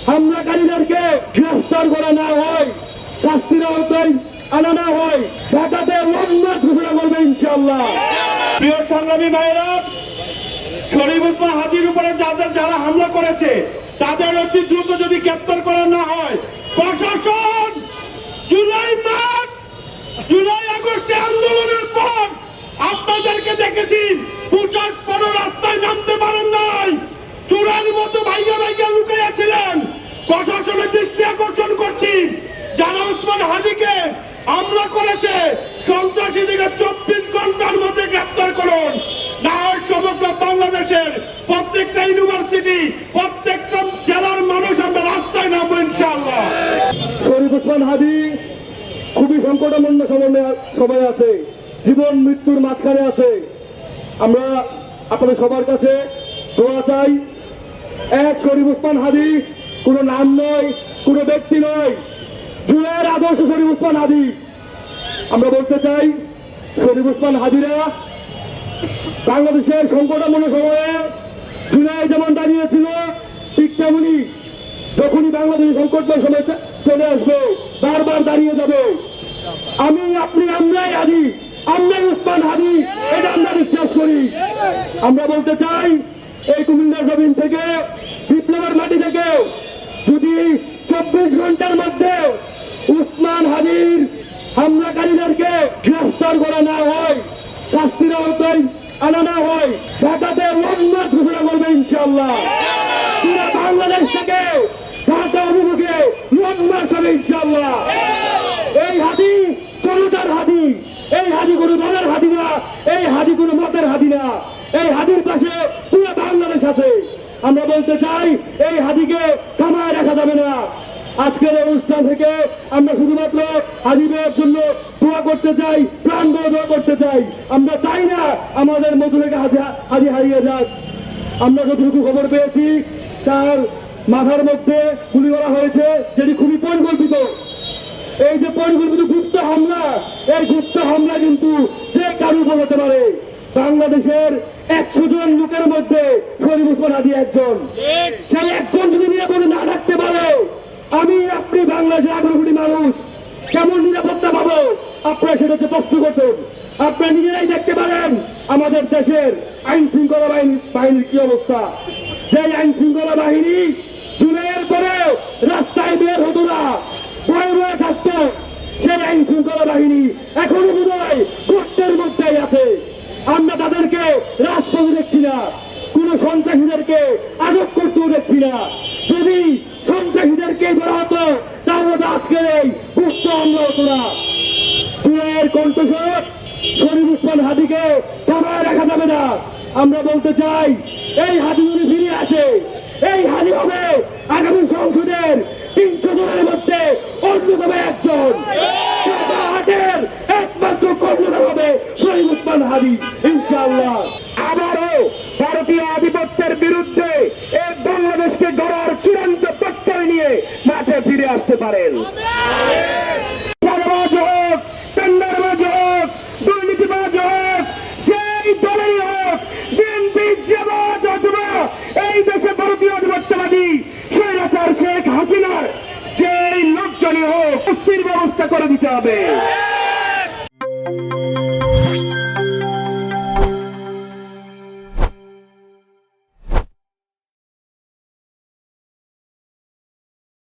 হামলাকারীদেরকে গ্রেফতার করা না হয়, শাস্তির আওতায় আনা না হয়, ঢাকাতে লংমার্চ ঘোষণা করবে ইনশাআল্লাহ। প্রিয় সংগ্রামী ভাইয়েরা, শরীফ ওসমান হাদির উপরে যারা হামলা করেছে তাদের অতি দ্রুত যদি গ্রেফতার করা না হয়, প্রশাসন জুলাই আগস্টে আন্দোলনের পর আপনাদেরকে দেখেছি পোশাক পরে রাস্তায় নামতে পারেন নাই, চোরের মতো ভাইয়া লুকিয়েছিলেন। প্রশাসনের দৃষ্টি আকর্ষণ করছি, যারা ওসমান হাদিকে হামলা করেছে সন্ত্রাসীদেরকে 24 ঘন্টার মধ্যে গ্রেফতার করুন, না হয় সমগ্র বাংলাদেশের প্রত্যেকটা ইউনিভার্সিটি, প্রত্যেকটা জেলার মানুষ আমরা রাস্তায় নামবো ইনশাআল্লাহ। শরীফ ওসমান হাদি খুবই সংকটাপন্ন সময় আছে, জীবন মৃত্যুর মাঝখানে আছে। আমরা আপনাদের সবার কাছে দোয়া চাই। এক, শরীফ ওসমান হাদি কোনো নাম নয়, কোনো ব্যক্তি নয়, জুলাইয়ের আদর্শ শরীফ ওসমান হাদি। আমরা বলতে চাই, শরীফ ওসমান হাদিরা বাংলাদেশের সংকটাপন্ন সময়ে জুলাই যেমন দাঁড়িয়েছিল, ঠিক তেমনি যখনই বাংলাদেশের সংকটময় সময় চলে আসবে বারবার দাঁড়িয়ে যাবে। আমি, আপনি, আমরাই হাদি, আমরাই ওসমান হাদি, এটা আমরা বিশ্বাস করি। আমরা বলতে চাই, এই কুমিল্লা জমিন থেকে, বিপ্লবের মাটি থেকে যদি 24 ঘন্টার মধ্যে ওসমান হাদির হামলাকারীদেরকে গ্রেফতার করা না হয়, শাস্তির আওতায় আনা না হয়, ঢাকাতে লংমার্চ ঘোষণা করবে ইনশাআল্লাহ। পুরো বাংলাদেশ থেকে ঢাকা অভিমুখে লংমার্চ হবে ইনশাআল্লাহ। এই হাদি জনতার হাদি, এই হাদি কোনো দলের হাদি না, এই হাদি কোনো মতের হাদি না, এই হাদির পাশে পুরো বাংলাদেশ আছে। আমরা বলতে চাই, এই হাদিকে থামায় রাখা যাবে না। আজকের অনুষ্ঠান থেকে আমরা শুধুমাত্র হাদিবের জন্য দোয়া করতে চাই, প্রাণ দিয়ে দোয়া করতে চাই। আমরা চাই না আমাদের মধুরেখা হাদি হারিয়ে যাক। আমরা যতটুকু খবর পেয়েছি, তার মাথার মধ্যে গুলি করা হয়েছে, যেটি খুবই পরিকল্পিত। এই যে পরিকল্পিত গুপ্ত হামলা, এই গুপ্ত হামলা কিন্তু যে কারো উপর হতে পারে। বাংলাদেশের 100 জন লোকের মধ্যে শরীফ ওসমান হাদি একজন। সেই একজন যদি নিরাপদে না থাকতে পারে, আমি, আপনি, বাংলাদেশের 11 কোটি মানুষ কেমন নিরাপত্তা পাবো? আপনারা সেটা হচ্ছে প্রশ্ন করতেন। আপনারা নিজেরাই দেখতে পারেন আমাদের দেশের আইন শৃঙ্খলা বাহিনীর কি অবস্থা। যে আইন শৃঙ্খলা বাহিনী জুলাইয়ের পরে রাস্তায় বের হতো না, বয়ে থাকতো, সেই আইন শৃঙ্খলা বাহিনী এখনো বোধহয় গর্তের মধ্যেই আছে। আমরা তাদেরকে রাজপথে দেখছি না, কোন সন্ত্রাসীদেরকে আটক করতেও দেখছি না। যদি সন্ত্রাসীদেরকে ধরা হতো তাহলে তো আজকের এই গুপ্ত হামলা হতো না। জুলাইয়ের কণ্ঠস্বর শরীফ ওসমান হাদিকে থামায় রাখা যাবে না। আমরা বলতে চাই, এই হাদি যদি ফিরে আসে, এই হাদি হবে আগামী সংসদের 300 জনের মধ্যে অন্যতম একজন। হাটের একমাত্র কর্মীরা হবে শরীফ ওসমান হাদি ইনশাআল্লাহ। আবারও ভারতীয় আধিপত্যের বিরুদ্ধে এই বাংলাদেশকে গড়ার চূড়ান্ত প্রত্যয় নিয়ে মাঠে ফিরে আসতে পারেন। চাঁদাবাজ হোক, টেন্ডারবাজ হোক, দুর্নীতিবাজ হোক, যেই দলেরই হোক, বিএনপি, জামাত অথবা এই দেশে ভারতীয় আধিপত্যবাদী স্বৈরাচার শেখ হাসিনার যেই লোকজনই হোক, শাস্তির ব্যবস্থা করে দিতে হবে।